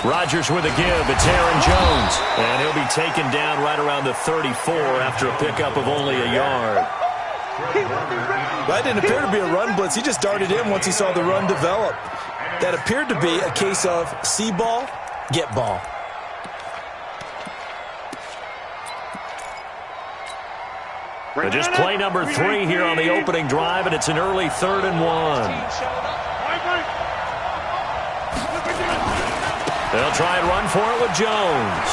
Rodgers with a give. It's Aaron Jones. And he'll be taken down right around the 34 after a pickup of only a yard. That didn't appear to be a run blitz. He just darted in once he saw the run develop. That appeared to be a case of see ball, get ball. Just play number 3 here on the opening drive, and it's an early 3rd and 1. They'll try and run for it with Jones.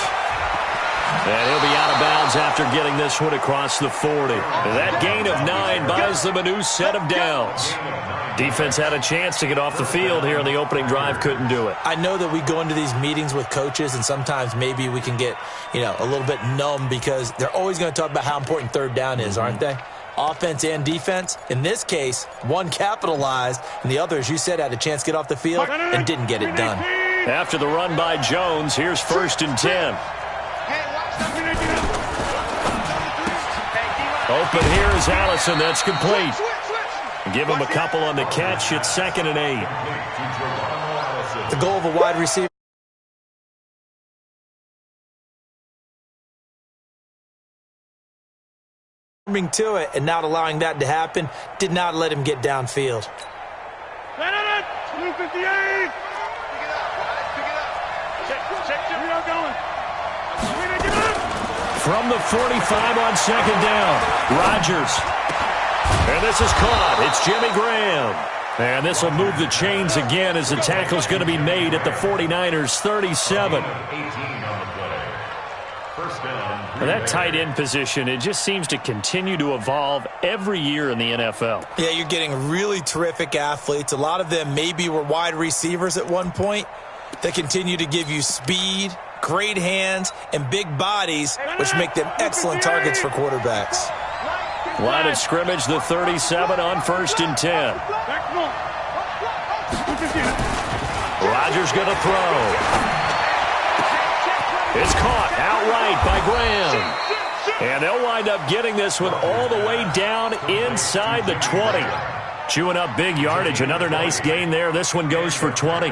And he'll be out of bounds after getting this one across the 40. That gain of 9 buys them a new set of downs. Defense had a chance to get off the field here in the opening drive, couldn't do it. I know that we go into these meetings with coaches, and sometimes maybe we can get, a little bit numb because they're always going to talk about how important 3rd down is, aren't they? Offense and defense. In this case, one capitalized, and the other, as you said, had a chance to get off the field and didn't get it done. After the run by Jones, here's 1st and 10. Open here is Allison. That's complete. Give him a couple on the catch. It's 2nd and 8. The goal of a wide receiver. To it and not allowing that to happen did not let him get downfield. From the 45 on 2nd down, Rodgers. And this is caught. It's Jimmy Graham. And this will move the chains again as the tackle's going to be made at the 49ers' 37. Well, that tight end position, it just seems to continue to evolve every year in the NFL. Yeah, you're getting really terrific athletes. A lot of them maybe were wide receivers at one point. They continue to give you speed, great hands, and big bodies, which make them excellent targets for quarterbacks. Line of scrimmage, the 37 on 1st and 10. Rodgers going to throw. It's caught outright by Graham. And they'll wind up getting this one all the way down inside the 20. Chewing up big yardage. Another nice gain there. This one goes for 20.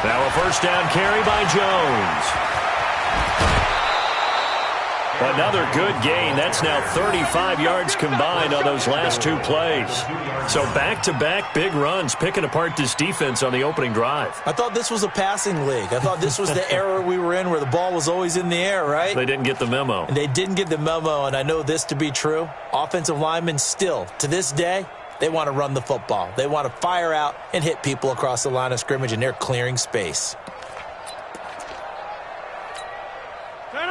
Now a 1st down carry by Jones. Another good gain. That's now 35 yards combined on those last 2 plays. So back-to-back big runs, picking apart this defense on the opening drive. I thought this was a passing league. I thought this was the era we were in where the ball was always in the air, right? They didn't get the memo. And they didn't get the memo, and I know this to be true. Offensive linemen still, to this day, they want to run the football. They want to fire out and hit people across the line of scrimmage, and they're clearing space.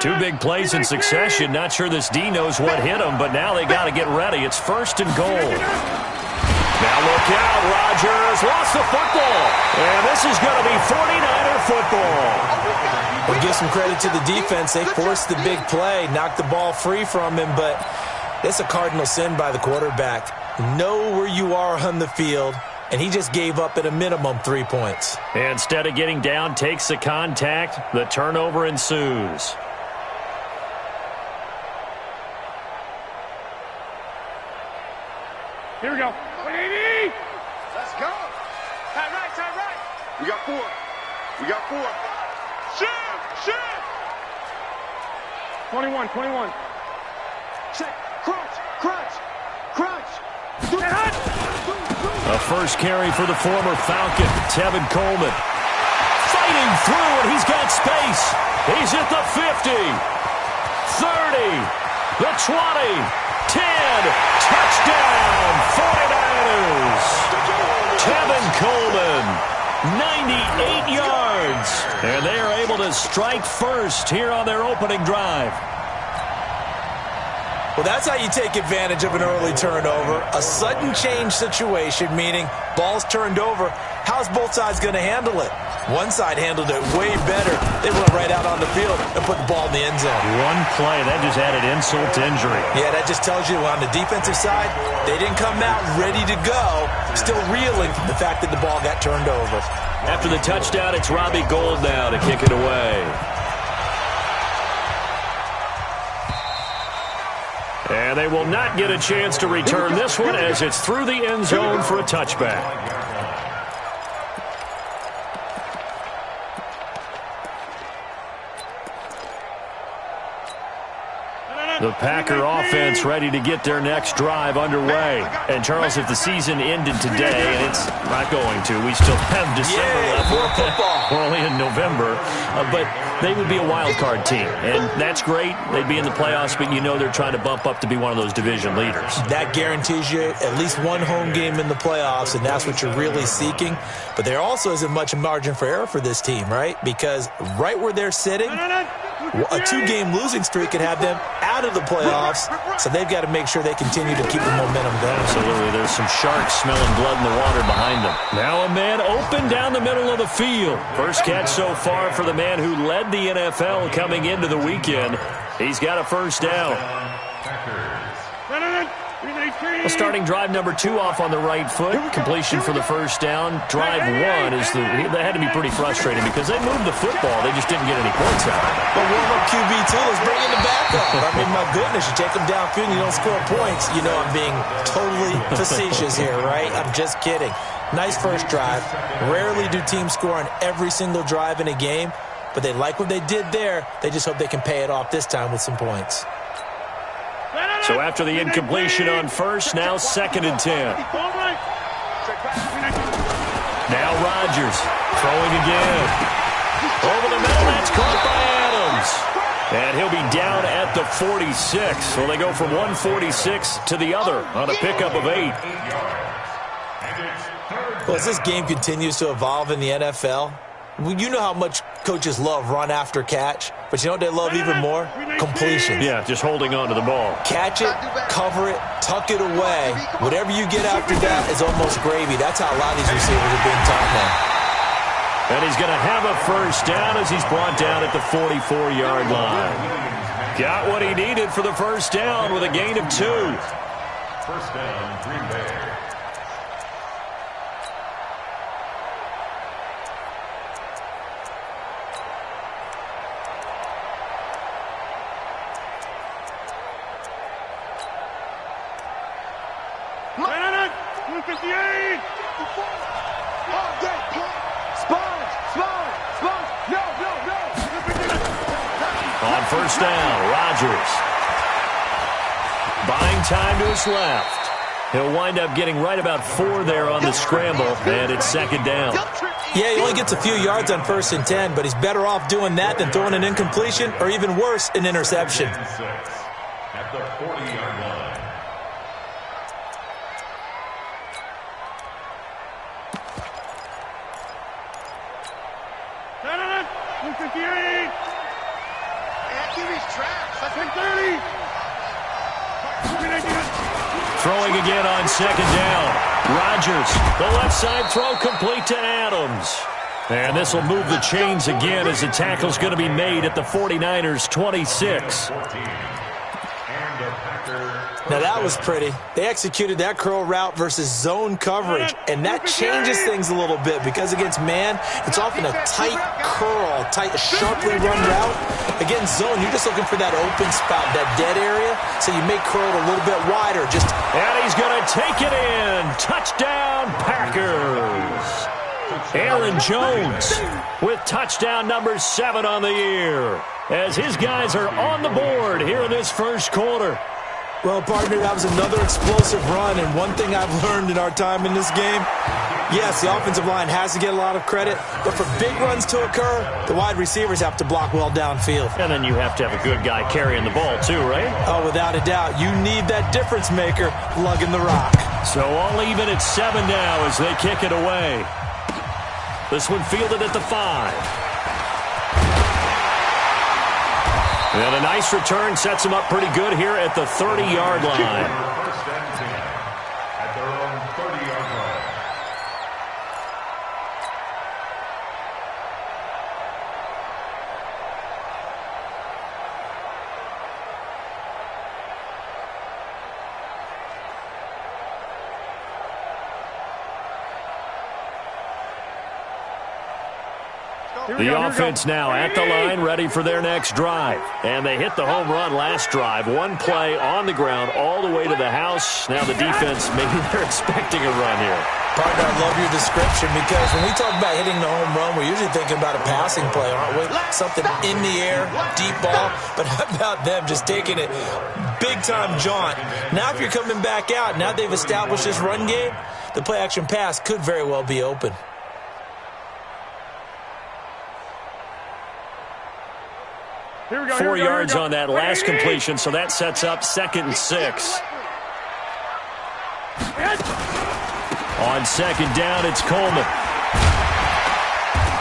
2 big plays in succession. Not sure this D knows what hit him, but now they got to get ready. It's 1st and goal. Now look out. Rodgers lost the football. And this is going to be 49er football. We'll give some credit to the defense. They forced the big play, knocked the ball free from him, but it's a cardinal sin by the quarterback. Know where you are on the field, and he just gave up at a minimum 3 points. Instead of getting down, takes the contact. The turnover ensues. Here we go. Baby! Let's go. Tight right, tight right. We got 4. We got 4. Shoot! 21. Check. Crunch. A first carry for the former Falcon, Tevin Coleman. Fighting through, and he's got space. He's at the 50, 30, the 20, 10. Touchdown, 49ers. Tevin Coleman, 98 yards. And they are able to strike first here on their opening drive. Well, that's how you take advantage of an early turnover. A sudden change situation, meaning ball's turned over. How's both sides going to handle it? One side handled it way better. They went right out on the field and put the ball in the end zone. One play, that just added insult to injury. Yeah, that just tells you on the defensive side, they didn't come out ready to go, still reeling from the fact that the ball got turned over. After the touchdown, it's Robbie Gould now to kick it away. And they will not get a chance to return this one as it's through the end zone for a touchback. The Packer offense ready to get their next drive underway. And, Charles, if the season ended today, and it's not going to, we still have December left. More football. We're only in November. But they would be a wild card team. And that's great. They'd be in the playoffs, but you know they're trying to bump up to be one of those division leaders. That guarantees you at least one home game in the playoffs, and that's what you're really seeking. But there also isn't much margin for error for this team, right? Because right where they're sitting, a two-game losing streak could have them out of the playoffs, so they've got to make sure they continue to keep the momentum going. Absolutely. There's some sharks smelling blood in the water behind them. Now a man open down the middle of the field. First catch so far for the man who led the NFL coming into the weekend. He's got a first down. Well, starting drive number 2 off on the right foot. Completion for the first down. Drive 1 is that had to be pretty frustrating because they moved the football. They just didn't get any points out of it. Well, warm-up QB2, let's bring in the backup. I mean, my goodness, you take them downfield and you don't score points. You know I'm being totally facetious here, right? I'm just kidding. Nice first drive. Rarely do teams score on every single drive in a game, but they like what they did there. They just hope they can pay it off this time with some points. So after the incompletion on first, now 2nd and 10. Now Rodgers throwing again. Over the middle, that's caught by Adams. And he'll be down at the 46. So they go from 146 to the other on a pickup of 8. Well, as this game continues to evolve in the NFL, you know how much coaches love run after catch, but you know what they love even more? Completion. Yeah, just holding on to the ball. Catch it, cover it, tuck it away. Whatever you get after that is almost gravy. That's how a lot of these receivers are being taught now. And he's going to have a first down as he's brought down at the 44-yard line. Got what he needed for the first down with a gain of 2. First down, Green Bay. On first down, Rodgers. Buying time to his left. He'll wind up getting right about 4 there on the scramble, and it's 2nd down. Yeah, he only gets a few yards on 1st and 10, but he's better off doing that than throwing an incompletion or even worse, an interception. At the 40-yard line. Throwing again on 2nd down. Rodgers, the left side throw complete to Adams. And this will move the chains again as the tackle's going to be made at the 49ers' 26. Now that was pretty. They executed that curl route versus zone coverage, and that changes things a little bit because against man, it's often a tight curl, sharply run route. Against zone, you're just looking for that open spot, that dead area, so you make curl a little bit wider. And he's going to take it in. Touchdown, Packers. Aaron Jones with touchdown number 7 on the year as his guys are on the board here in this first quarter. Well, partner, that was another explosive run, and one thing I've learned in our time in this game, yes, the offensive line has to get a lot of credit, but for big runs to occur, the wide receivers have to block well downfield. And then you have to have a good guy carrying the ball too, right? Oh, without a doubt. You need that difference maker lugging the rock. So all even at 7 now as they kick it away. This one fielded at the 5. And a nice return sets him up pretty good here at the 30-yard line. First and 10 at their own 30-yard line. Go. The offense now at the line, ready for their next drive. And they hit the home run last drive. One play on the ground all the way to the house. Now the defense, maybe they're expecting a run here. Partner, I love your description because when we talk about hitting the home run, we're usually thinking about a passing play, aren't we? Something in the air, deep ball. But how about them just taking it big-time jaunt? Now if you're coming back out, now they've established this run game, the play-action pass could very well be open. Here we go, 4 yards on that last completion, so that sets up 2nd and 6. On 2nd down, it's Coleman.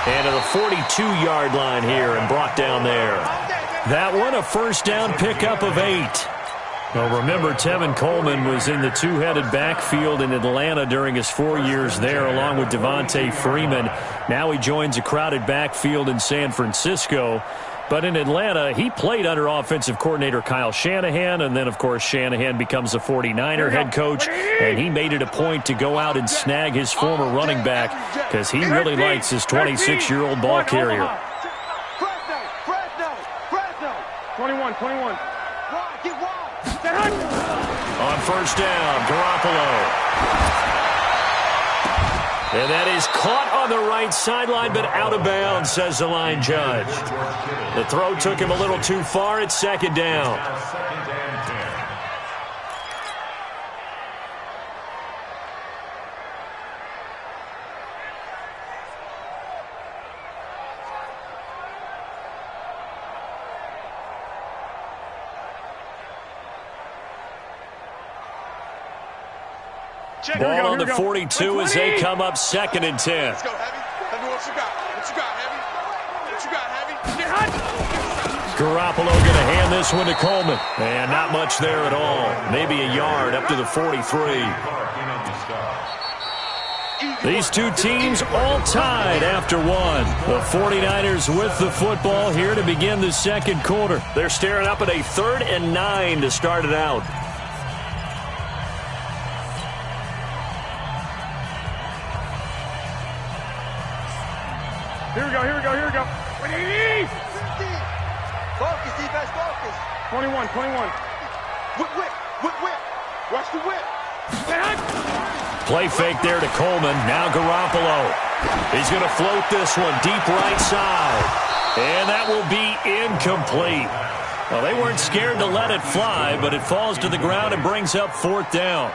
And to the 42-yard line here and brought down there. That one, a first down pickup of 8. Well, remember, Tevin Coleman was in the two-headed backfield in Atlanta during his 4 years there, along with Devontae Freeman. Now he joins a crowded backfield in San Francisco. But in Atlanta, he played under offensive coordinator Kyle Shanahan, and then, of course, Shanahan becomes a 49er head coach, and he made it a point to go out and snag his former running back because he really likes his 26-year-old ball carrier. 21. On first down, Garoppolo. And that is caught on the right sideline, but out of bounds, says the line judge. The throw took him a little too far. It's 2nd down. Ball on the 42 as they come up 2nd and 10. Let's go, Heavy. Heavy, what you got? What you got, Heavy? What you got, Heavy? Get hot. Garoppolo going to hand this one to Coleman. And not much there at all. Maybe a yard up to the 43. These two teams all tied after one. The 49ers with the football here to begin the 2nd quarter. They're staring up at a 3rd and 9 to start it out. Here we go. Focus, defense, focus. 21. Whip. Watch the whip. Play fake there to Coleman. Now Garoppolo. He's going to float this one deep right side. And that will be incomplete. Well, they weren't scared to let it fly, but it falls to the ground and brings up 4th down.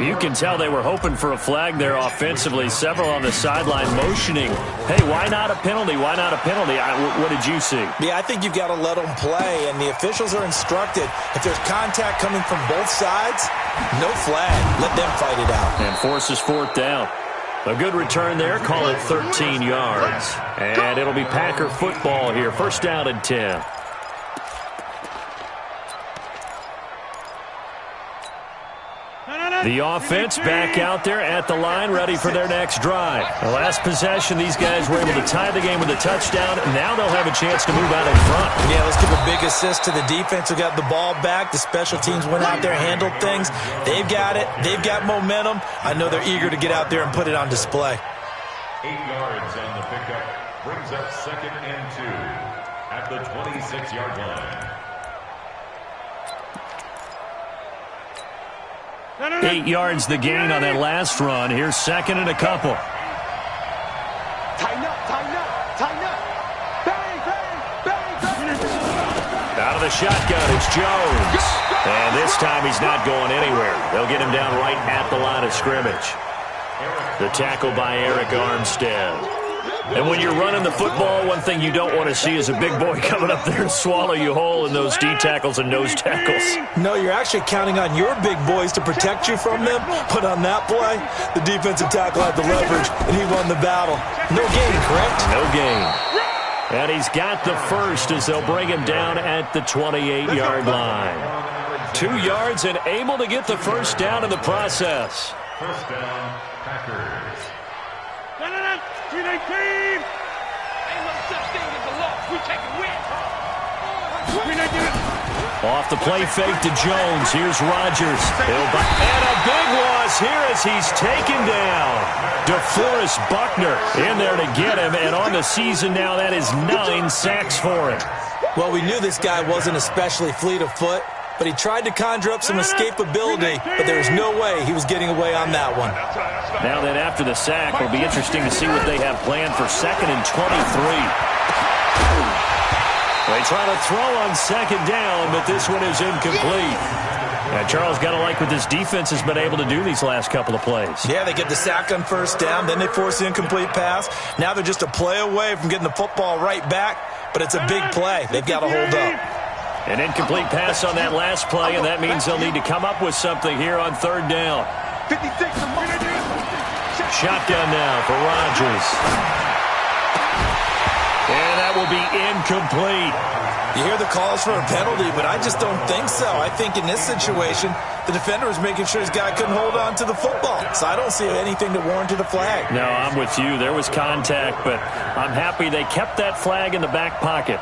You can tell they were hoping for a flag there offensively. Several on the sideline motioning. Hey, why not a penalty? Why not a penalty? What did you see? Yeah, I think you've got to let them play, and the officials are instructed. If there's contact coming from both sides, no flag. Let them fight it out. And forces 4th down. A good return there. Call it 13 yards. And it'll be Packer football here. First down and 10. The offense back out there at the line, ready for their next drive. The last possession, these guys were able to tie the game with a touchdown, and now they'll have a chance to move out in front. Yeah, let's give a big assist to the defense who got the ball back. The special teams went out there, handled things. They've got it. They've got momentum. I know they're eager to get out there and put it on display. 8 yards on the pickup brings up 2nd and 2 at the 26-yard line. 8 yards the gain on that last run. Here's 2nd and a couple. Tighten up. Bang. Out of the shotgun, it's Jones. And this time he's not going anywhere. They'll get him down right at the line of scrimmage. The tackle by Eric Armstead. And when you're running the football, one thing you don't want to see is a big boy coming up there and swallow you whole in those D tackles and nose tackles. No, you're actually counting on your big boys to protect you from them. But on that play, the defensive tackle had the leverage, and he won the battle. No gain, correct? No gain. And he's got the first as they'll bring him down at the 28-yard line. 2 yards and able to get the first down in the process. First down, Packers. 319. Ain't no such thing as a loss. We take a win. 319. Off the play fake to Jones. Here's Rodgers. And a big loss here as he's taken down. DeForest Buckner in there to get him. And on the season now, that is 9 sacks for him. Well, we knew this guy wasn't especially fleet of foot, but he tried to conjure up some escapability, but there was no way he was getting away on that one. Now then, after the sack, it'll be interesting to see what they have planned for 2nd and 23. They try to throw on 2nd down, but this one is incomplete. Now, Charles, got to like what this defense has been able to do these last couple of plays. Yeah, they get the sack on 1st down, then they force the incomplete pass. Now they're just a play away from getting the football right back, but it's a big play. They've got to hold up. An incomplete pass on that last play, and that means they'll need to come up with something here on 3rd down. 56. Shotgun now for Rodgers. And that will be incomplete. You hear the calls for a penalty, but I just don't think so. I think in this situation, the defender was making sure his guy couldn't hold on to the football. So I don't see anything to warrant a flag. No, I'm with you. There was contact, but I'm happy they kept that flag in the back pocket.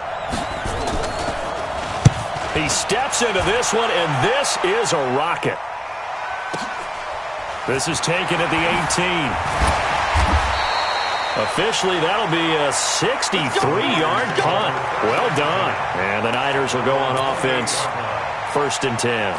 He steps into this one, and this is a rocket. This is taken at the 18. Officially, that'll be a 63-yard punt. Well done. And the Niners will go on offense. 1st and 10.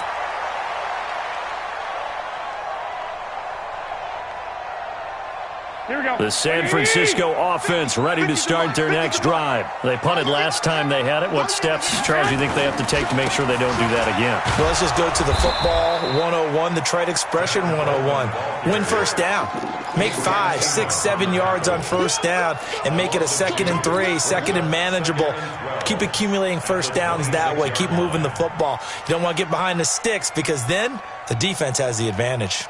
Here we go. The San Francisco offense ready to start their next drive. They punted last time they had it. What steps, Charles, do you think they have to take to make sure they don't do that again? Well, let's just go to the football 101, the trite expression 101. Win 1st down. Make 5, 6, 7 yards on 1st down and make it a 2nd and 3, 2nd and manageable. Keep accumulating 1st downs that way. Keep moving the football. You don't want to get behind the sticks because then the defense has the advantage.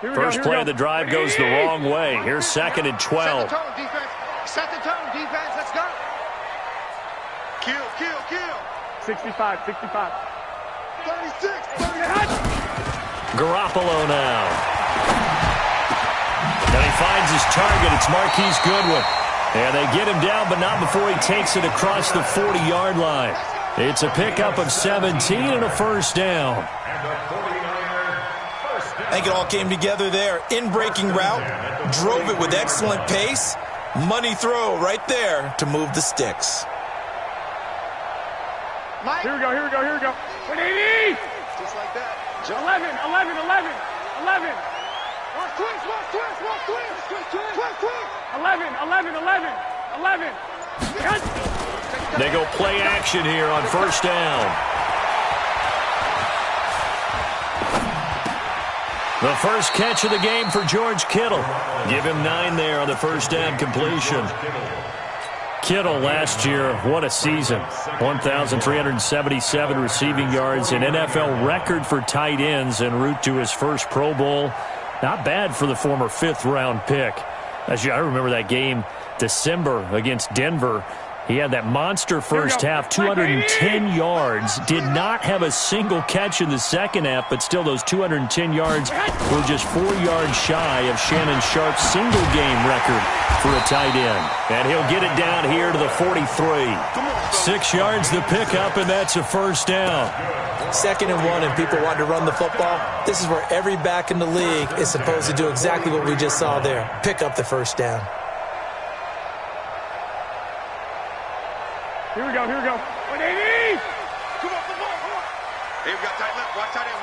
First play of the drive goes the wrong way. Here's 2nd and 12. Set the tone, defense. Set the tone, defense. Let's go. Kill. 65. 36. Garoppolo now. And he finds his target. It's Marquise Goodwin. And they get him down, but not before he takes it across the 40-yard line. It's a pickup of 17 and a 1st down. I think it all came together there. In-breaking route, drove it with excellent pace. Money throw right there to move the sticks. Mike. Here we go. 180. Just like that. 11. Watch twist. 11. They go play action here on 1st down. The first catch of the game for George Kittle. Give him 9 there on the 1st down completion. Kittle last year, what a season. 1,377 receiving yards, an NFL record for tight ends en route to his first Pro Bowl. Not bad for the former 5th-round pick. I remember that game, December against Denver. He had that monster first half, 210 yards. Did not have a single catch in the second half, but still those 210 yards were just 4 yards shy of Shannon Sharp's single-game record for a tight end. And he'll get it down here to the 43. 6 yards the pickup, and that's a 1st down. 2nd and 1, and people want to run the football. This is where every back in the league is supposed to do exactly what we just saw there. Pick up the 1st down. Here we go. 180. Come on. Hey, we got tight left. Watch tight end.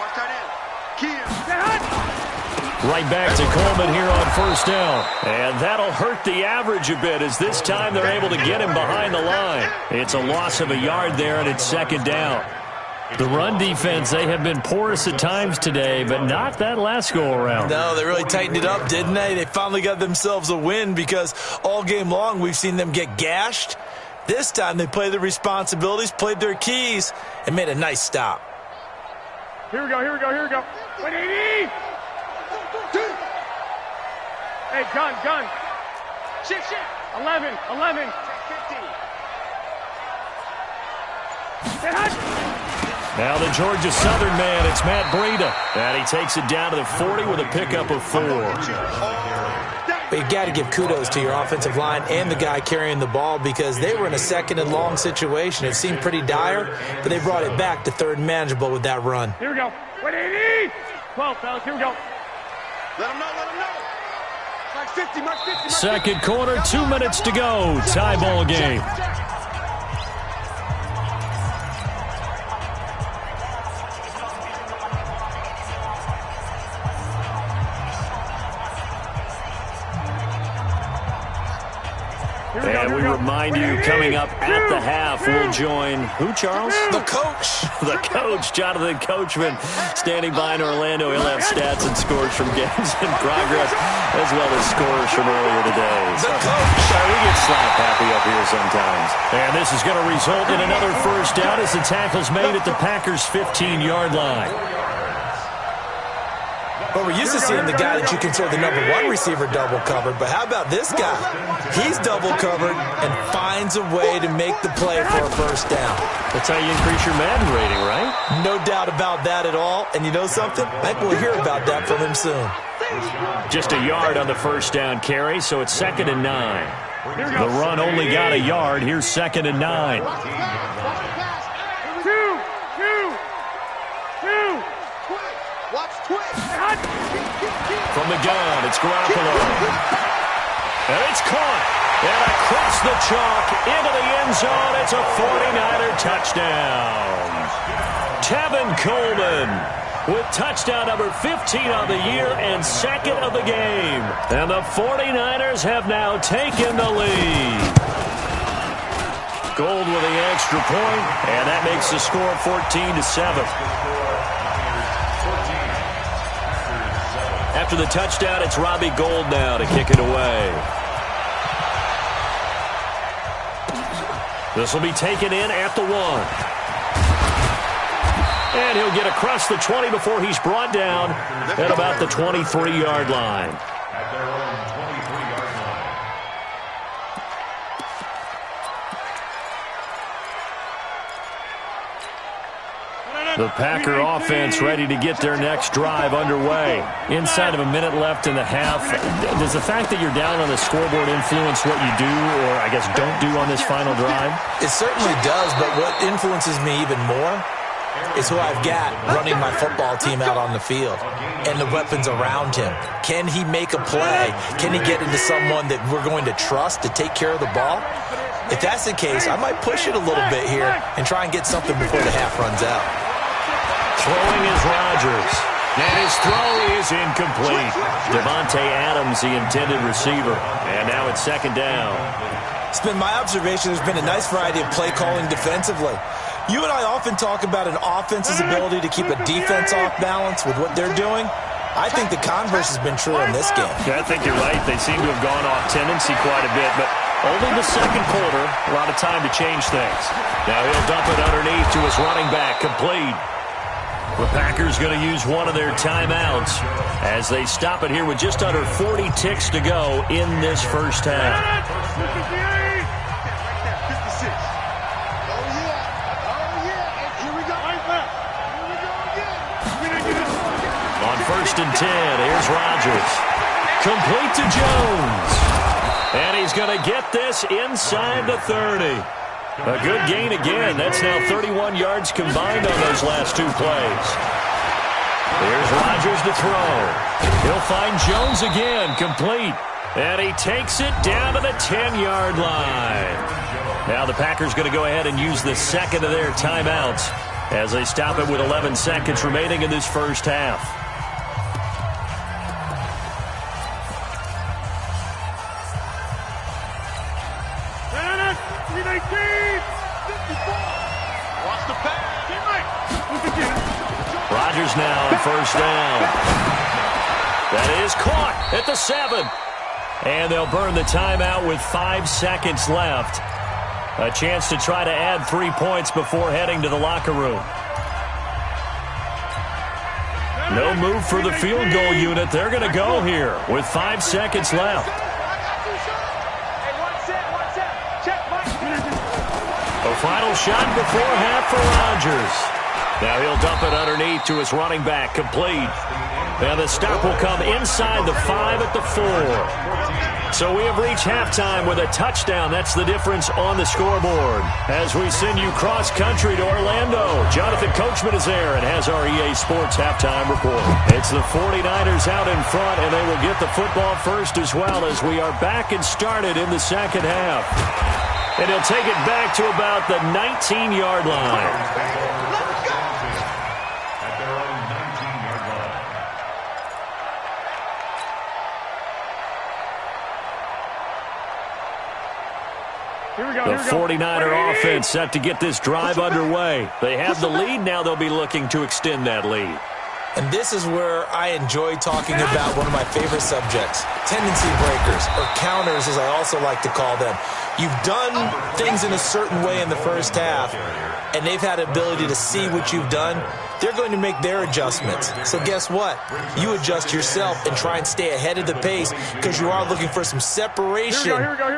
Right back to Coleman here on 1st down. And that'll hurt the average a bit as this time they're able to get him behind the line. It's a loss of a yard there, and it's 2nd down. The run defense, they have been porous at times today, but not that last go-around. No, they really tightened it up, didn't they? They finally got themselves a win because all game long we've seen them get gashed. This time they played their responsibilities, played their keys, and made a nice stop. Here we go. 180. Hey, gun. Shit. 11. 50. Now the Georgia Southern man, it's Matt Breida. And he takes it down to the 40 with a pickup of 4. But you've got to give kudos to your offensive line and the guy carrying the ball because they were in a second and long situation. It seemed pretty dire, but they brought it back to third and manageable with that run. Here we go. What do you need? 12, fellas. Here we go. Let them know. Let them know. Mark 50, mark 50, mark 50. Second quarter, 2 minutes to go. Tie ball game. And we remind you, coming up at the half, we'll join who, Charles? The coach. The coach, Jonathan Coachman, standing by in Orlando. He'll have stats and scores from games in progress, as well as scores from earlier today. The coach. Sorry, we get slap happy up here sometimes. And this is going to result in another first down as the tackle's made at the Packers' 15-yard line. But we're used to seeing the guy that you consider the number one receiver double covered. But how about this guy? He's double covered and finds a way to make the play for a first down. That's how you increase your Madden rating, right? No doubt about that at all. And you know something? I think we'll hear about that from him soon. Just a yard on the first down carry, so it's 2nd and 9. The run only got a yard. Here's 2nd and 9. From the gun, it's Garoppolo. And it's caught. And across the chalk, into the end zone, it's a 49er touchdown. Tevin Coleman with touchdown number 15 on the year and second of the game. And the 49ers have now taken the lead. Gold with the extra point, and that makes the score 14-7. After the touchdown, it's Robbie Gould now to kick it away. This will be taken in at the 1. And he'll get across the 20 before he's brought down at about the 23-yard line. At their own 23-yard line. The Packer offense ready to get their next drive underway. Inside of a minute left in the half. Does the fact that you're down on the scoreboard influence what you do or, I guess, don't do on this final drive? It certainly does, but what influences me even more is who I've got running my football team out on the field and the weapons around him. Can he make a play? Can he get into someone that we're going to trust to take care of the ball? If that's the case, I might push it a little bit here and try and get something before the half runs out. Throwing is Rodgers. And his throw is incomplete. Devontae Adams, the intended receiver. And now it's 2nd down. It's been my observation there's been a nice variety of play calling defensively. You and I often talk about an offense's ability to keep a defense off balance with what they're doing. I think the converse has been true in this game. Yeah, I think you're right. They seem to have gone off tendency quite a bit, but only the second quarter, a lot of time to change things. Now he'll dump it underneath to his running back, complete. The Packers going to use one of their timeouts as they stop it here with just under 40 ticks to go in this first half. On 1st and 10, here's Rodgers. Complete to Jones. And he's going to get this inside the 30. A good gain again. That's now 31 yards combined on those last 2 plays. Here's Rodgers to throw. He'll find Jones again, complete. And he takes it down to the 10-yard line. Now the Packers going to go ahead and use the second of their timeouts as they stop it with 11 seconds remaining in this first half. Rodgers now on 1st down. That is caught at the 7. And they'll burn the timeout with 5 seconds left. A chance to try to add 3 points before heading to the locker room. No move for the field goal unit. They're going to go here with 5 seconds left. A final shot before half for Rodgers. Now he'll dump it underneath to his running back, complete. And the stop will come inside the 5 at the 4. So we have reached halftime with a touchdown. That's the difference on the scoreboard. As we send you cross-country to Orlando, Jonathan Coachman is there and has our EA Sports halftime report. It's the 49ers out in front, and they will get the football first as well as we are back and started in the second half. And he'll take it back to about the 19-yard line. The 49er offense set to get this drive underway. They have the lead. Now they'll be looking to extend that lead. And this is where I enjoy talking about one of my favorite subjects, tendency breakers, or counters as I also like to call them. You've done things in a certain way in the first half, and they've had the ability to see what you've done. They're going to make their adjustments. So guess what? You adjust yourself and try and stay ahead of the pace because you are looking for some separation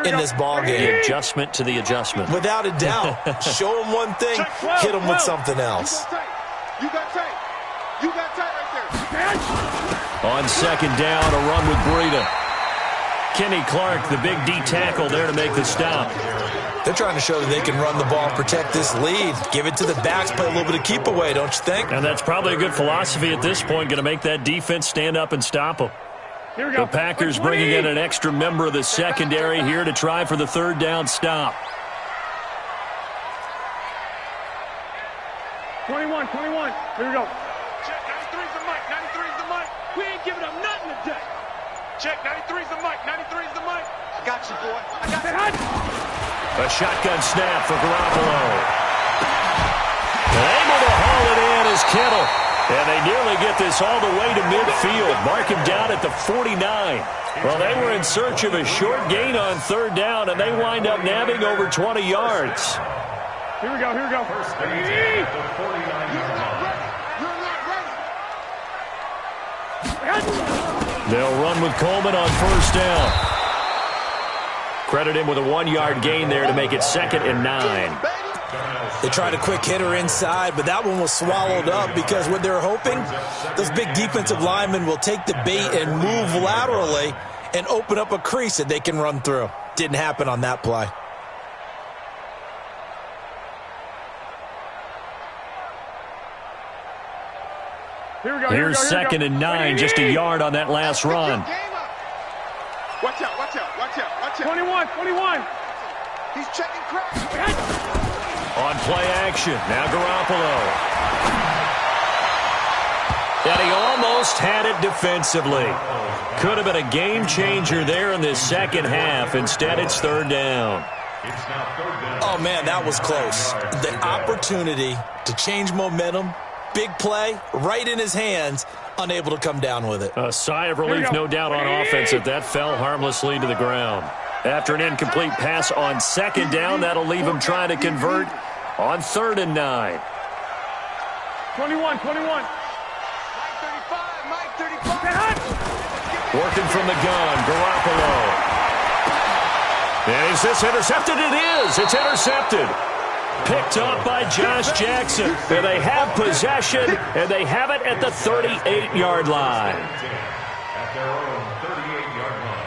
in this ballgame. The adjustment to the adjustment. Without a doubt. Show them one thing, hit them with something else. You got tight. You got tight right there. On second down, a run with Breida. Kenny Clark, the big D tackle there to make the stop. They're trying to show that they can run the ball and protect this lead. Give it to the backs, play a little bit of keep away, don't you think? And that's probably a good philosophy at this point, going to make that defense stand up and stop them. Here we go. The Packers bringing in an extra member of the secondary here to try for the third down stop. 21. Here we go. Check, 93's the mic. 93's the mic. We ain't giving up nothing today. Check, 93's the mic. 93's the mic. I got you, boy. I got you. A shotgun snap for Garoppolo. Able to haul it in is Kittle. And they nearly get this all the way to midfield. Mark him down at the 49. Well, they were in search of a short gain on third down, and they wind up nabbing over 20 yards. Here we go. First down at the 49-yard line. They'll run with Coleman on first down. Credit him with a 1-yard gain there to make it 2nd and 9. They tried a quick hitter inside, but that one was swallowed up because what they're hoping, those big defensive linemen will take the bait and move laterally and open up a crease that they can run through. Didn't happen on that play. Here's 2nd and 9, just a yard on that last run. Watch out. 21. He's checking cracks. On play action, now Garoppolo. And he almost had it defensively. Could have been a game changer there in this second half. Instead, it's third down. Oh, man, that was close. The opportunity to change momentum, big play, right in his hands, unable to come down with it. A sigh of relief, no doubt, on offense that that fell harmlessly to the ground. After an incomplete pass on second down, that'll leave him trying to convert on 3rd and 9. 21. Mike 35. Working from the gun, Garoppolo. And is this intercepted? It is. It's intercepted. Picked up by Josh Jackson. And they have possession, and they have it at the 38-yard line. At their own 38-yard line.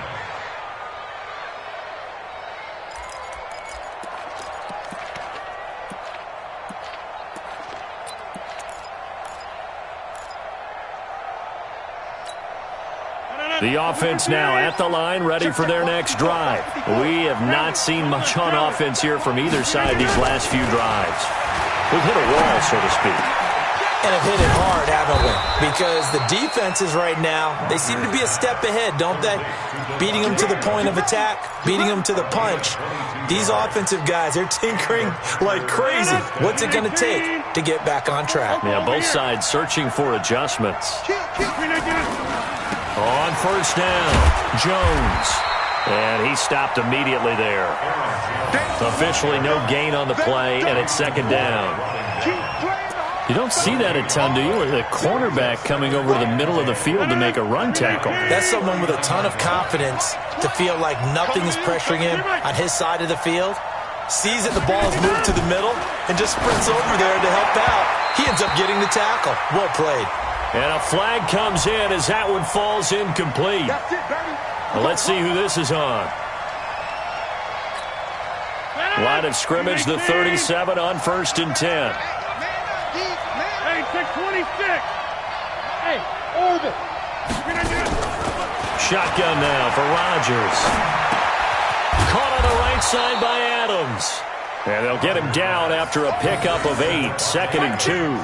The offense now at the line, ready for their next drive. We have not seen much on offense here from either side these last few drives. We've hit a wall, so to speak. And have hit it hard, haven't we? Because the defenses right now, they seem to be a step ahead, don't they? Beating them to the point of attack, beating them to the punch. These offensive guys, they're tinkering like crazy. What's it going to take to get back on track? Yeah, both sides searching for adjustments. On first down, Jones. And he stopped immediately there. Officially no gain on the play, and it's 2nd down. You don't see that a ton, do you? With a cornerback coming over to the middle of the field to make a run tackle. That's someone with a ton of confidence to feel like nothing is pressuring him on his side of the field. Sees that the ball's moved to the middle and just sprints over there to help out. He ends up getting the tackle. Well played. And a flag comes in as that one falls incomplete. That's it, baby. Well, let's see who this is on. Line of scrimmage, the 37 on 1st and 10. Hey, 626. Hey, orbit. Shotgun now for Rodgers. Caught on the right side by Adams. And they'll get him down after a pickup of 8, 2nd and 2.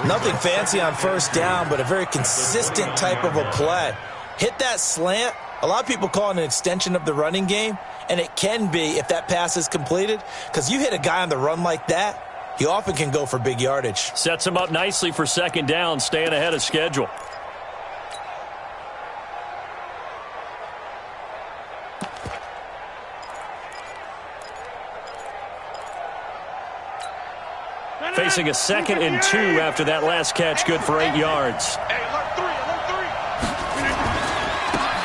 Nothing fancy on 1st down, but a very consistent type of a play. Hit that slant. A lot of people call it an extension of the running game, and it can be if that pass is completed, because you hit a guy on the run like that, he often can go for big yardage. Sets him up nicely for 2nd down, staying ahead of schedule. Facing a 2nd and 2 after that last catch, good for 8 yards.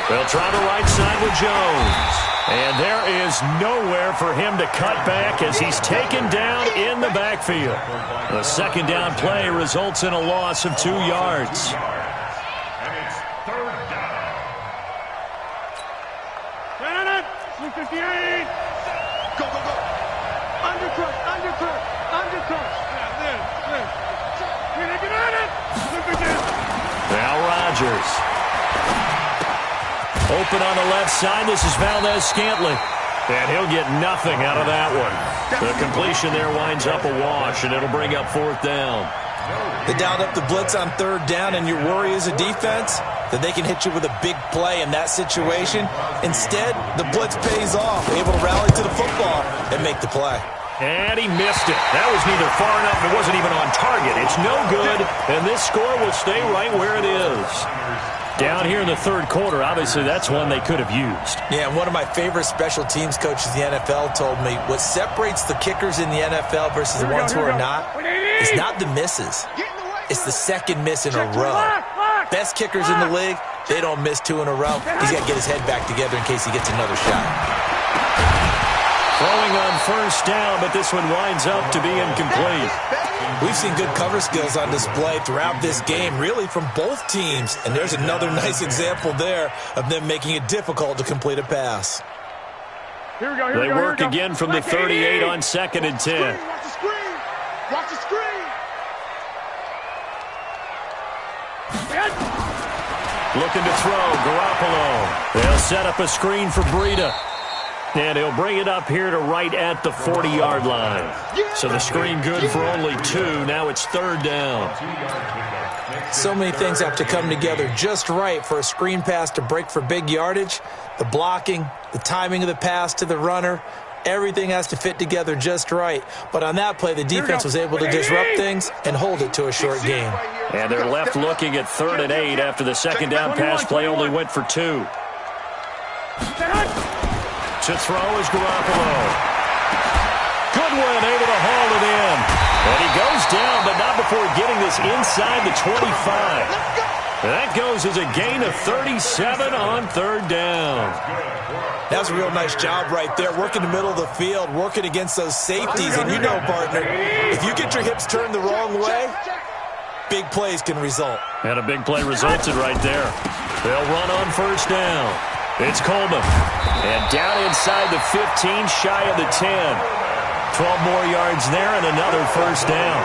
They'll try the right side with Jones. And there is nowhere for him to cut back as he's taken down in the backfield. The 2nd down play results in a loss of 2 yards. And it's 3rd down. 258. Go, go, go. Undercut, undercut, undercut. Now Rodgers. Open on the left side. This is Valdez-Scantling. And he'll get nothing out of that one. The completion there winds up a wash, and it'll bring up 4th down. They dialed up the blitz on 3rd down, and your worry as a defense that they can hit you with a big play in that situation. Instead, the blitz pays off, able to rally to the football and make the play. And he missed it. That was neither far enough. It wasn't even on target. It's no good, and this score will stay right where it is. Down here in the 3rd quarter, obviously that's one they could have used. Yeah, and one of my favorite special teams coaches in the NFL told me what separates the kickers in the NFL versus the ones who are not is not the misses. It's the 2nd miss in a row. Best kickers in the league, they don't miss 2 in a row. He's got to get his head back together in case he gets another shot. Throwing on 1st down, but this one winds up to be incomplete. We've seen good cover skills on display throughout this game, really from both teams. And there's another nice example there of them making it difficult to complete a pass. Here we go, They work again from the 38 on 2nd and 10. Watch the screen. Watch the screen. Looking to throw, Garoppolo. They'll set up a screen for Breida. And he'll bring it up here to right at the 40-yard line. So the screen good for only 2. Now it's 3rd down. So many things have to come together just right for a screen pass to break for big yardage. The blocking, the timing of the pass to the runner, everything has to fit together just right. But on that play, the defense was able to disrupt things and hold it to a short gain. And they're left looking at 3rd and 8 after the 2nd down pass play only went for 2. To throw is Garoppolo. Goodwin able to haul it in. And he goes down, but not before getting this inside the 25. That goes as a gain of 37 on 3rd down. That's a real nice job right there, working the middle of the field, working against those safeties. And you know, partner, if you get your hips turned the wrong way, big plays can result. And a big play resulted right there. They'll run on 1st down. It's Coleman. And down inside the 15, shy of the 10. 12 more yards there and another 1st down.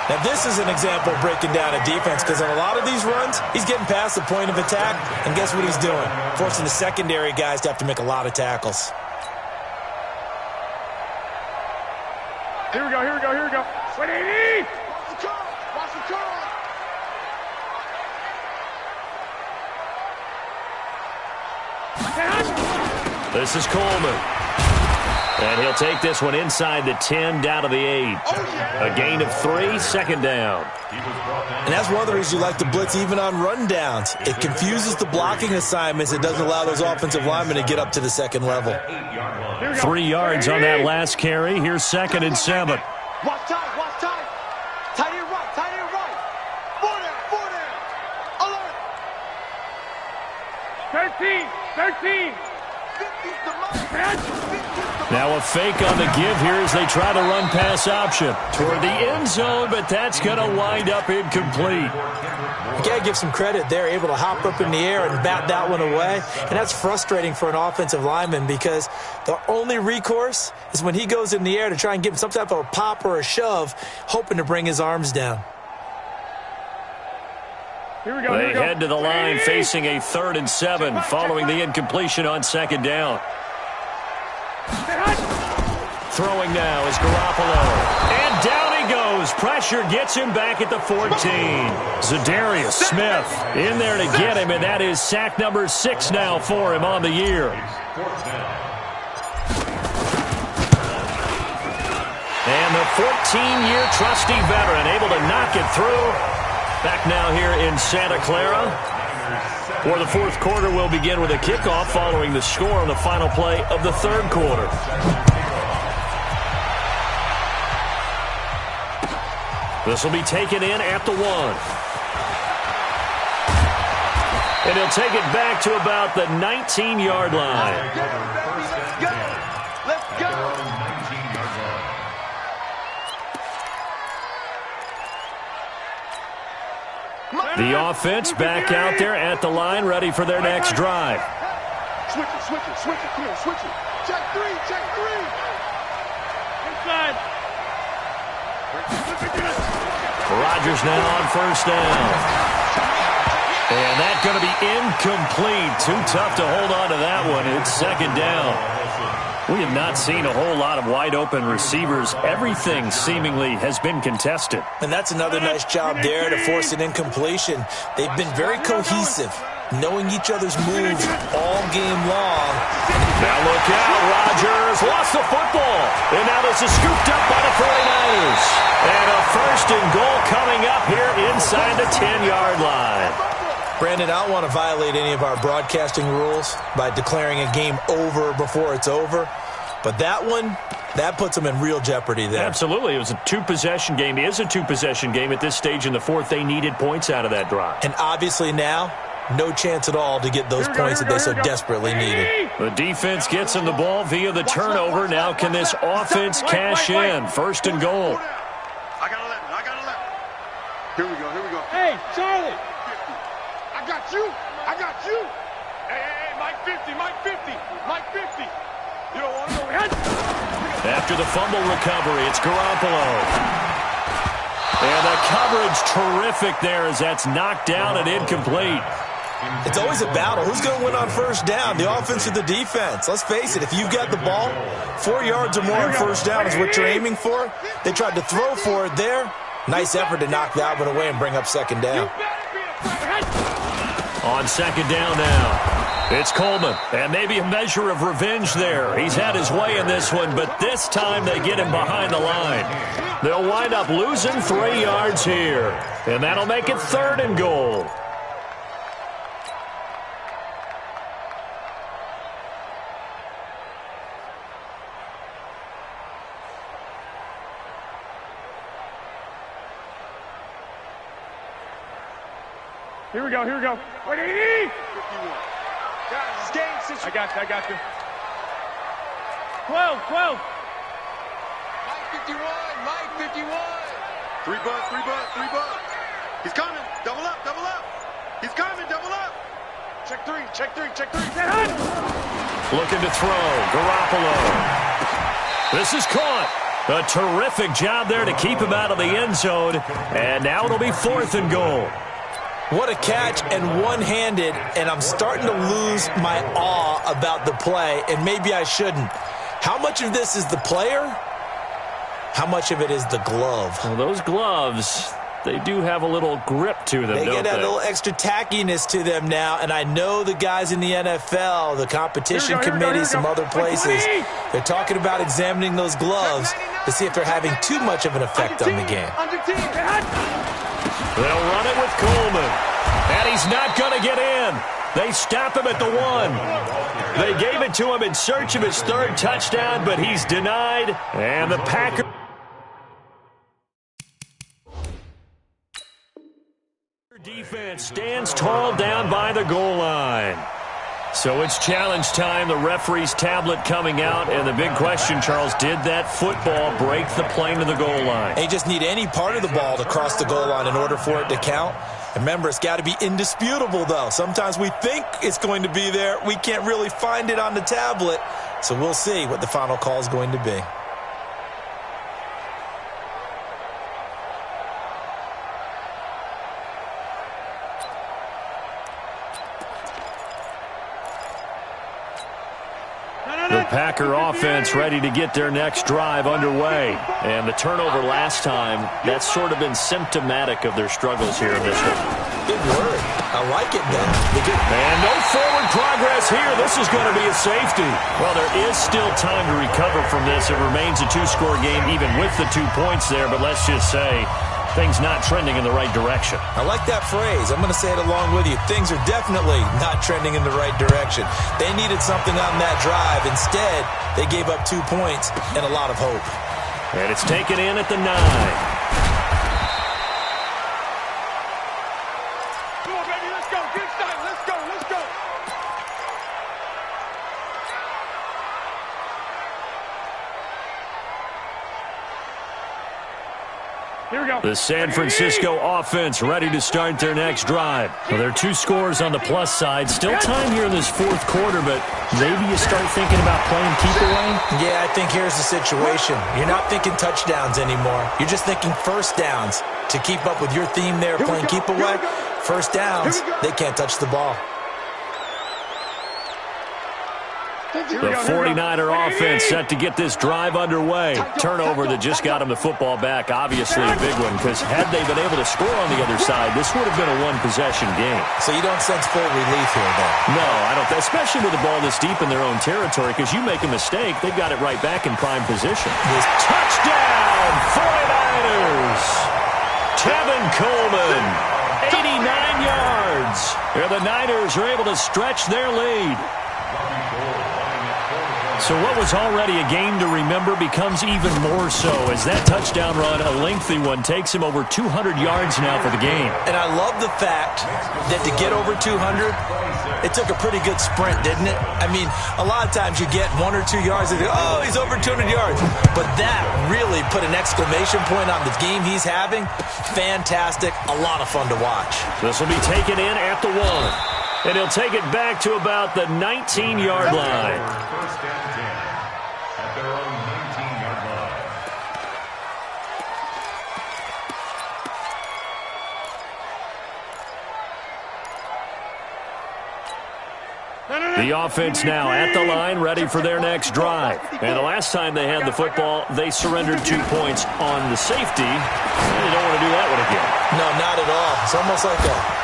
Now, this is an example of breaking down a defense because on a lot of these runs, he's getting past the point of attack, and guess what he's doing? Forcing the secondary guys to have to make a lot of tackles. Here we go, here we go, here we go. 180! Watch the curl! Watch the curl! This is Coleman. And he'll take this one inside the 10, down to the 8. A gain of 3, 2nd down. And that's one of the reasons you like to blitz even on rundowns. It confuses the blocking assignments. It doesn't allow those offensive linemen to get up to the 2nd level. 3 yards on that last carry. Here's 2nd and 7. Watch tight, watch tight. Tight end right, tight end right. 4 down, alert. 13. Now a fake on the give here as they try to run pass option toward the end zone, but that's going to wind up incomplete. You got to give some credit. They're able to hop up in the air and bat that one away. And that's frustrating for an offensive lineman because the only recourse is when he goes in the air to try and give him some type of a pop or a shove, hoping to bring his arms down. They head to the line facing a 3rd and 7 following the incompletion on 2nd down. Throwing now is Garoppolo. And down he goes. Pressure gets him back at the 14. Zadarius Smith in there to get him, and that is sack number 6 now for him on the year. And the 14-year trusty veteran able to knock it through. Back now here in Santa Clara. For the 4th quarter, we'll begin with a kickoff following the score on the final play of the 3rd quarter. This will be taken in at the 1. And he'll take it back to about the 19-yard line. Let's go! Let's go! The offense back out there at the line, ready for their next drive. Switch it, switch it, switch it. Come on, switch it. Check 3, check 3. Inside. Rodgers now on 1st down. And that's going to be incomplete. Too tough to hold on to that one. It's 2nd down. We have not seen a whole lot of wide-open receivers. Everything seemingly has been contested. And that's another nice job there to force an incompletion. They've been very cohesive, knowing each other's moves all game long. Now look out, Rodgers lost the football. And now this is scooped up by the 49ers. And a 1st and goal coming up here inside the 10-yard line. Brandon, I don't want to violate any of our broadcasting rules by declaring a game over before it's over. But that one, that puts them in real jeopardy there. Absolutely. It was a 2-possession game. It is a 2-possession game at this stage in the 4th. They needed points out of that drive. And obviously now, no chance at all to get those points that they so desperately needed. The defense gets them the ball via the turnover. Now can this offense cash in? 1st and goal. I got 11. I got 11. Here we go. Here we go. Hey, Charlie. I got you. I got you. Hey, Mike 50. Mike 50. Mike 50. You don't want to go ahead. After the fumble recovery, it's Garoppolo. And the coverage terrific there as that's knocked down and incomplete. It's always a battle. Who's going to win on 1st down, the offense or the defense? Let's face it, if you've got the ball, 4 yards or more on 1st down is what you're aiming for. They tried to throw for it there. Nice effort to knock that one away and bring up 2nd down. On 2nd down now, it's Coleman. And maybe a measure of revenge there. He's had his way in this one, but this time they get him behind the line. They'll wind up losing 3 yards here. And that'll make it 3rd and goal. Here we go, here we go. Ready? 51. Guys, this game since I got you. 12. Mike 51. Mike 51. 3 bucks. He's coming. Double up. He's coming. Double up. Check 3. Looking to throw. Garoppolo. This is caught. A terrific job there to keep him out of the end zone. And now it'll be 4th and goal. What a catch and one-handed, and I'm starting to lose my awe about the play, and maybe I shouldn't. How much of this is the player? How much of it is the glove? Well, those gloves, they do have a little grip to them, They don't get that they? little extra tackiness to them now, and I know the guys in the NFL, the competition committee, some other places, they're talking about examining those gloves to see if they're having too much of an effect on the game. They'll run it with Coleman. And he's not going to get in. They stop him at the 1. They gave it to him in search of his 3rd touchdown, but he's denied. And the Packers... defense stands tall down by the goal line. So it's challenge time. The referee's tablet coming out. And the big question, Charles, did that football break the plane to the goal line? They just need any part of the ball to cross the goal line in order for it to count. Remember, it's got to be indisputable, though. Sometimes we think it's going to be there. We can't really find it on the tablet. So we'll see what the final call is going to be. The Packer offense ready to get their next drive underway. And the turnover last time, that's sort of been symptomatic of their struggles here in this one. Good word. I like it now. And no forward progress here. This is going to be a safety. Well, there is still time to recover from this. It remains a two-score game even with the 2 points there. But let's just say things not trending in the right direction. I like that phrase. I'm going to say it along with you. Things are definitely not trending in the right direction. They needed something on that drive. Instead, they gave up 2 points and a lot of hope. And it's taken in at the 9. Come on, baby, let's go. Get started. Let's go. Let's go. Here we go. The San Francisco offense ready to start their next drive. Well, there are 2 scores on the plus side. Still time here in this fourth quarter, but maybe you start thinking about playing keep away? Yeah, I think here's the situation. You're not thinking touchdowns anymore. You're just thinking first downs. To keep up with your theme there, playing keep away, first downs, they can't touch the ball. The 49er offense set to get this drive underway. Turnover that just got him the football back. Obviously a big one, because had they been able to score on the other side, this would have been a one-possession game. So you don't sense full relief here, though? No, I don't. Especially with the ball this deep in their own territory, because you make a mistake, they've got it right back in prime position. This Touchdown, 49ers! Tevin Coleman, 89 yards. And the Niners are able to stretch their lead. So what was already a game to remember becomes even more so as that touchdown run, a lengthy one, takes him over 200 yards now for the game. And I love the fact that to get over 200, it took a pretty good sprint, didn't it? I mean, a lot of times you get 1 or 2 yards and oh, he's over 200 yards. But that really put an exclamation point on the game he's having. Fantastic. A lot of fun to watch. This will be taken in at the 1. And he'll take it back to about the 19-yard line. First down 10 at their own 19-yard line. The offense now at the line, ready for their next drive. And the last time they had the football, they surrendered 2 points on the safety. And they don't want to do that one again. No, not at all. It's almost like a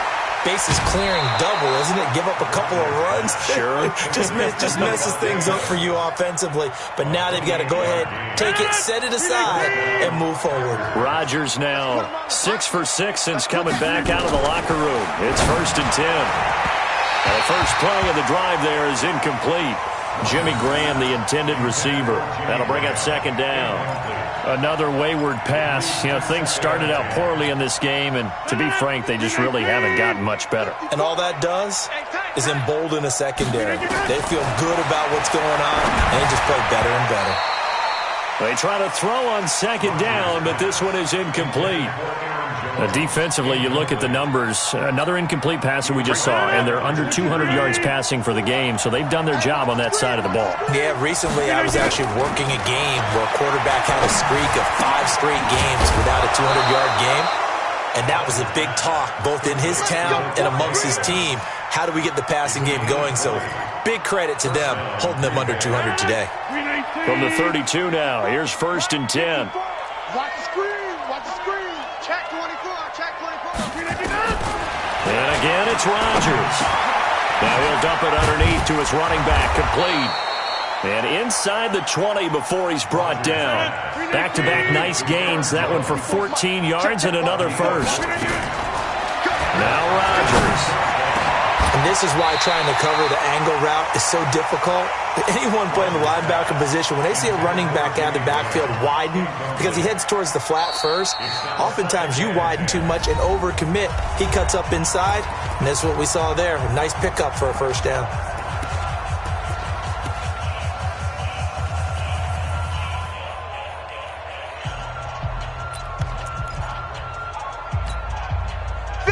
bases clearing double, isn't it? Give up a couple of runs. Sure. just messes things up for you offensively. But now they've got to go ahead, take it, set it aside, and move forward. Rodgers now 6 for 6 since coming back out of the locker room. It's 1st and 10. And the first play of the drive there is incomplete. Jimmy Graham, the intended receiver. That'll bring up 2nd down. Another wayward pass. You know, things started out poorly in this game, and to be frank, they just really haven't gotten much better. And all that does is embolden a secondary. They feel good about what's going on, and they just play better and better. They try to throw on 2nd down, but this one is incomplete. Defensively, you look at the numbers. Another incomplete pass that we just saw, and they're under 200 yards passing for the game, so they've done their job on that side of the ball. Yeah, recently I was actually working a game where a quarterback had a streak of 5 straight games without a 200-yard game, and that was a big talk both in his town and amongst his team. How do we get the passing game going? So big credit to them holding them under 200 today. From the 32 now, here's 1st and 10. Watch the screen. Watch the screen. Check 24. Check 24. And again, it's Rodgers. Now he'll dump it underneath to his running back, complete. And inside the 20 before he's brought down. Back-to-back nice gains. That one for 14 yards and another first. Now Rodgers. And this is why trying to cover the angle route is so difficult. Anyone playing the linebacker position, when they see a running back out of the backfield widen, because he heads towards the flat first, oftentimes you widen too much and overcommit. He cuts up inside, and that's what we saw there. A nice pickup for a first down.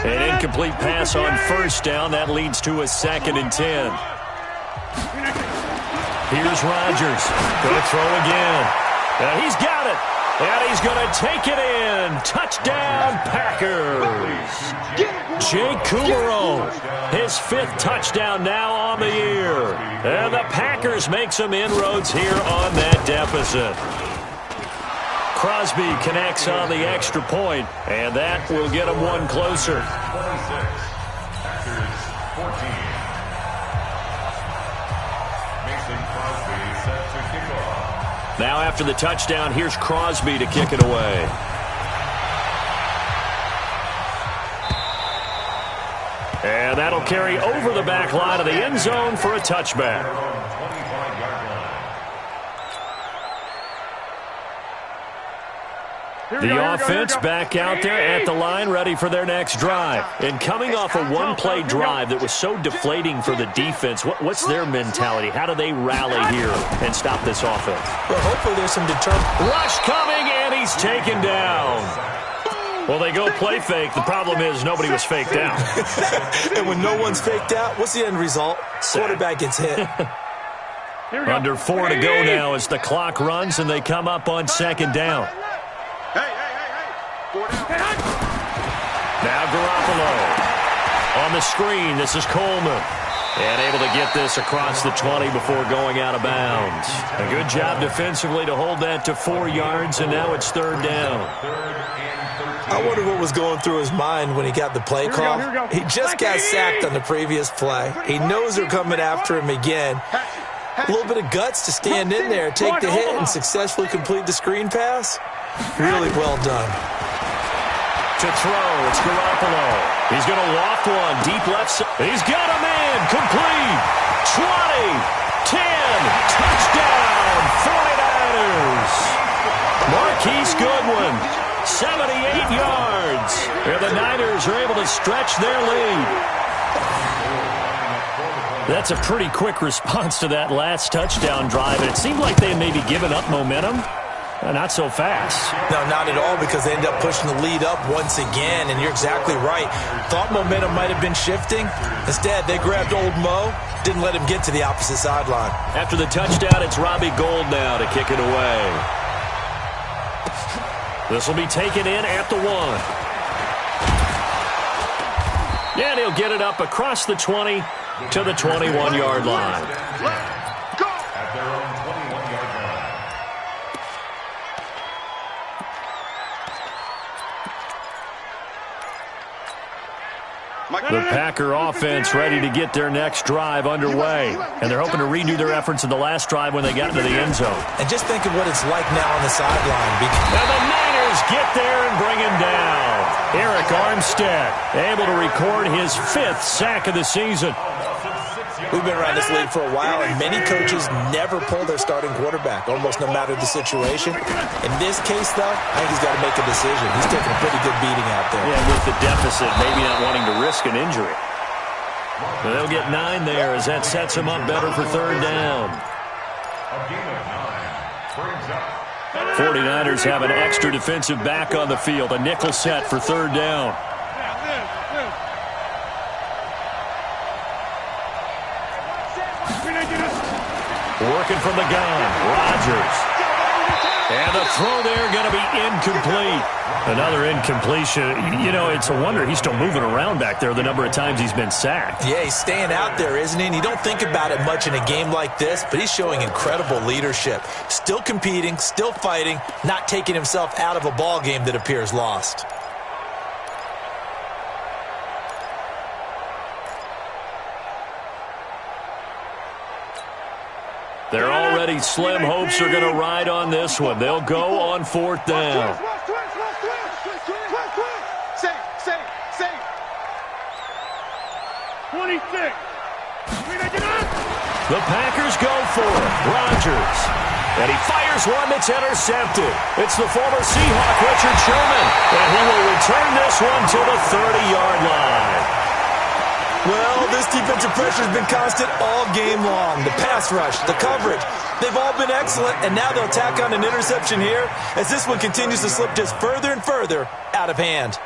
An incomplete pass on first down. That leads to a 2nd and 10. Here's Rodgers. Going to throw again. He's got it. And he's going to take it in. Touchdown, Packers. Jake Kumaro, his 5th touchdown now on the year. And the Packers make some inroads here on that deficit. Crosby connects on the extra point, and that will get him one closer. 26. Packers 14. Mason Crosby set to kick off. Now after the touchdown, here's Crosby to kick it away. And that'll carry over the back line of the end zone for a touchback. The offense back out there at the line, ready for their next drive. And coming off a one-play drive that was so deflating for the defense, what's their mentality? How do they rally here and stop this offense? Well, hopefully there's some determination. Rush coming, and he's taken down. Well, they go play fake. The problem is nobody was faked out. And when no one's faked out, what's the end result? Quarterback gets hit. Under 4 to go now as the clock runs, and they come up on 2nd down. Now Garoppolo on the screen. This is Coleman. And able to get this across the 20 before going out of bounds. A good job defensively to hold that to 4 yards, and now it's 3rd down. I wonder what was going through his mind when he got the play call. He just got sacked on the previous play. He knows they're coming after him again. A little bit of guts to stand in there, take the hit, and successfully complete the screen pass. Really well done. To throw, it's Garoppolo. He's going to loft one, deep left side. He's got a man, complete. 20, 10, touchdown, 49ers. Marquise Goodwin, 78 yards. And the Niners are able to stretch their lead. That's a pretty quick response to that last touchdown drive. And it seemed like they had maybe given up momentum. Not so fast. No, not at all, because they ended up pushing the lead up once again, and you're exactly right. Thought momentum might have been shifting. Instead, they grabbed old Mo, didn't let him get to the opposite sideline. After the touchdown, it's Robbie Gould now to kick it away. This will be taken in at the 1. And he'll get it up across the 20 to the 21-yard line. At their own 21-yard line. The Packer offense ready to get their next drive underway. And they're hoping to redo their efforts in the last drive when they got into the end zone. And just think of what it's like now on the sideline. And the Niners get there and bring him down. Eric Armstead able to record his 5th sack of the season. We've been around this league for a while, and many coaches never pull their starting quarterback, almost no matter the situation. In this case, though, I think he's got to make a decision. He's taking a pretty good beating out there. Yeah, with the deficit, maybe not wanting to risk an injury. But they'll get 9 there as that sets him up better for 3rd down. A game of 9 brings up 49ers have an extra defensive back on the field. A nickel set for 3rd down. Working from the gun, Rodgers. And the throw there going to be incomplete. Another incompletion. You know, it's a wonder he's still moving around back there the number of times he's been sacked. Yeah, he's staying out there, isn't he? And you don't think about it much in a game like this, but he's showing incredible leadership. Still competing, still fighting, not taking himself out of a ball game that appears lost. They're already slim hopes are going to ride on this one. They'll go on 4th down. Safe. 26. The Packers go for it. Rodgers. And he fires one that's intercepted. It's the former Seahawk, Richard Sherman. And he will return this one to the 30-yard line. Well, this defensive pressure has been constant all game long. The pass rush, the coverage, they've all been excellent, and now they'll tack on an interception here as this one continues to slip just further and further out of hand.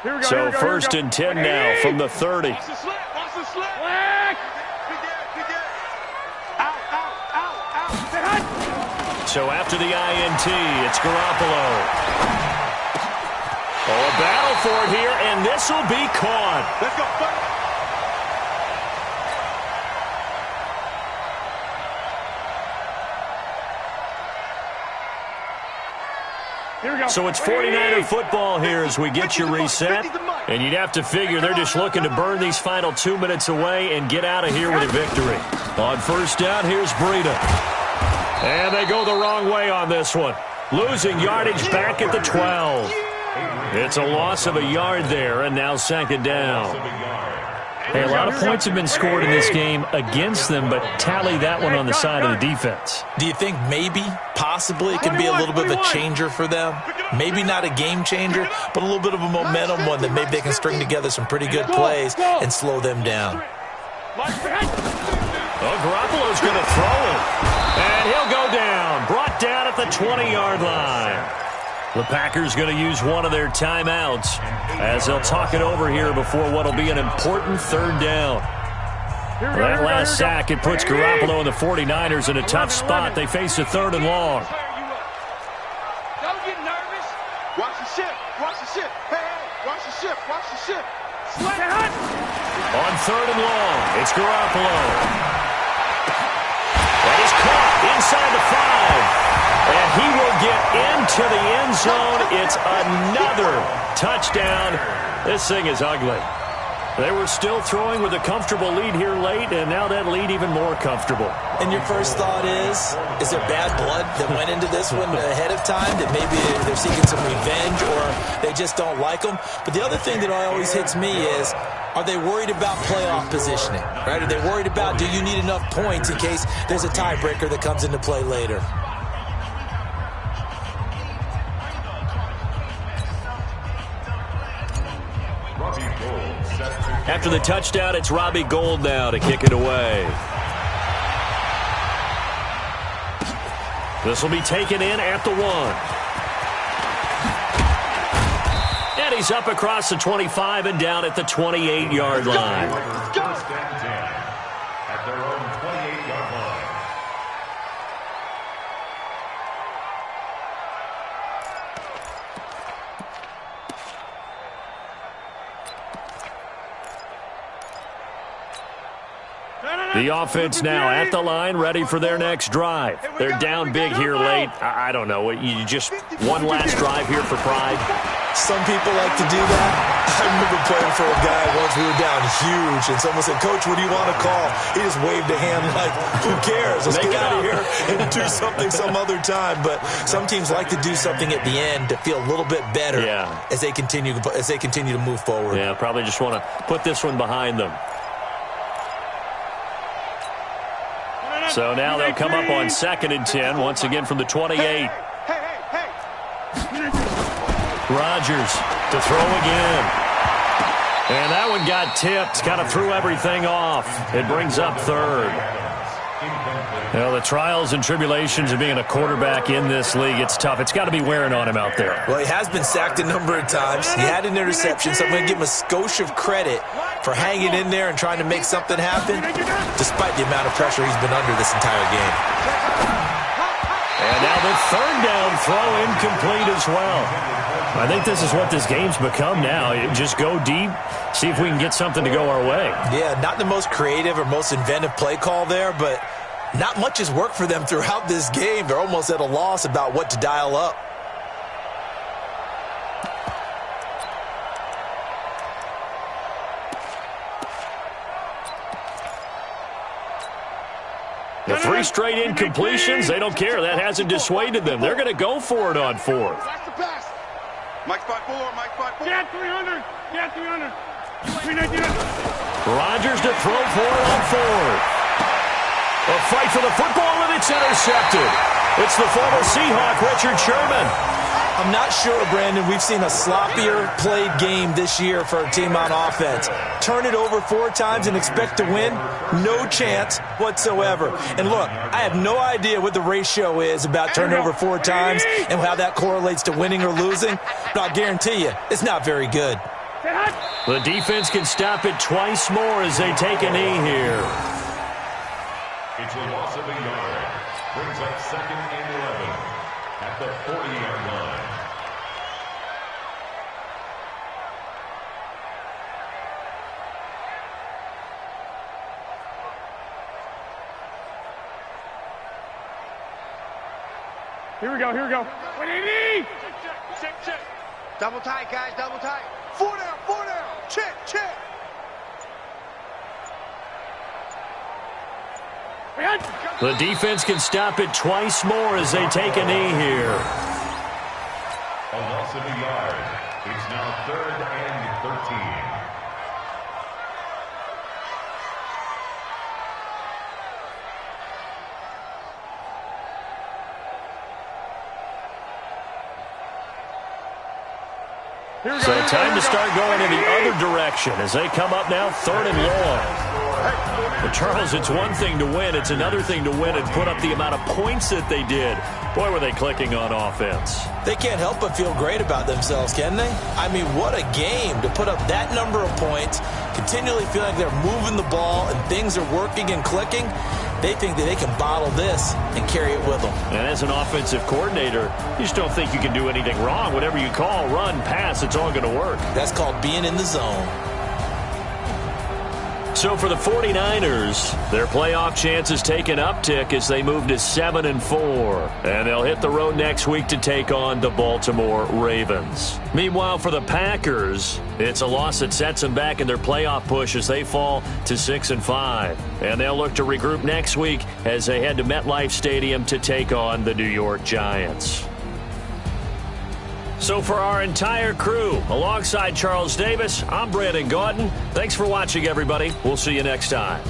So first and 10 now from the 30. Watch the slip. Watch the slip. Be dead. Out. So after the INT, it's Garoppolo. Oh, a battle for it here, and this will be caught. Let's go, buddy. So it's 49er football here as we get you reset. And you'd have to figure they're just looking to burn these final 2 minutes away and get out of here with a victory. On first down, here's Breida. And they go the wrong way on this one. Losing yardage back at the 12. It's a loss of a yard there, and now second down. Hey, a lot of points have been scored in this game against them, but tally that one on the side of the defense. Do you think maybe, possibly, it could be a little bit of a changer for them? Maybe not a game changer, but a little bit of a momentum one that maybe they can string together some pretty good plays and slow them down. Oh, Garoppolo's going to throw it. And he'll go down. Brought down at the 20-yard line. The Packers going to use one of their timeouts as they'll talk it over here before what will be an important third down. That last sack, it puts Garoppolo and the 49ers in a tough spot. They face a third and long. Don't get nervous. Watch the ship. Hey, watch the ship. On third and long, it's Garoppolo. That is caught inside the 5. And he will get into the end zone. It's another touchdown. This thing is ugly. They were still throwing with a comfortable lead here late, and now that lead even more comfortable. And your first thought is there bad blood that went into this one ahead of time, that maybe they're seeking some revenge or they just don't like them? But the other thing that always hits me is, are they worried about playoff positioning, right? Are they worried about, do you need enough points in case there's a tiebreaker that comes into play later? After the touchdown, it's Robbie Gould now to kick it away. This will be taken in at the 1. And he's up across the 25 and down at the 28-yard line. First and 10 at their own 28-yard line. The offense now at the line, ready for their next drive. They're down big here late. I don't know. You just one last drive here for pride. Some people like to do that. I remember playing for a guy once. We were down huge, and someone said, "Coach, what do you want to call?" He just waved a hand like, "Who cares? Let's get out of here and do something some other time." But some teams like to do something at the end to feel a little bit better as they continue to move forward. Yeah, probably just want to put this one behind them. So now they'll come up on second and 10, once again from the 28. Hey. Rodgers to throw again. And that one got tipped, kind of threw everything off. It brings up third. Well, the trials and tribulations of being a quarterback in this league, it's tough. It's got to be wearing on him out there. Well, he has been sacked a number of times. He had an interception, so I'm going to give him a skosh of credit for hanging in there and trying to make something happen, despite the amount of pressure he's been under this entire game. And now the third down throw incomplete as well. I think this is what this game's become now. Just go deep, see if we can get something to go our way. Yeah, not the most creative or most inventive play call there, but not much has worked for them throughout this game. They're almost at a loss about what to dial up. The 3 straight incompletions, they don't care. That hasn't dissuaded them. They're going to go for it on 4th. That's the pass. Mike 5-4. Yeah, 300. Rodgers to throw for it on 4th. A fight for the football, and it's intercepted. It's the former Seahawk, Richard Sherman. I'm not sure, Brandon, we've seen a sloppier played game this year for a team on offense. Turn it over 4 times and expect to win? No chance whatsoever. And look, I have no idea what the ratio is about turning over 4 times and how that correlates to winning or losing, but I'll guarantee you, it's not very good. The defense can stop it twice more as they take a knee here. It's a loss of a yard. Brings up 2nd and 11 at the 40-yard line. Here we go, here we go. What do you need? Check. Double tight, guys, double tight. 4 down, 4 down. Check. The defense can stop it twice more as they take a knee here. A loss of a yard. It's now 3rd and 13. So time to start going in the other direction as they come up now 3rd and long. But Charles, it's one thing to win. It's another thing to win and put up the amount of points that they did. Boy, were they clicking on offense. They can't help but feel great about themselves, can they? I mean, what a game to put up that number of points, continually feel like they're moving the ball and things are working and clicking. They think that they can bottle this and carry it with them. And as an offensive coordinator, you just don't think you can do anything wrong. Whatever you call, run, pass, it's all going to work. That's called being in the zone. So for the 49ers, their playoff chances take an uptick as they move to 7-4. And they'll hit the road next week to take on the Baltimore Ravens. Meanwhile, for the Packers, it's a loss that sets them back in their playoff push as they fall to 6-5. And they'll look to regroup next week as they head to MetLife Stadium to take on the New York Giants. So for our entire crew, alongside Charles Davis, I'm Brandon Gaudin. Thanks for watching, everybody. We'll see you next time.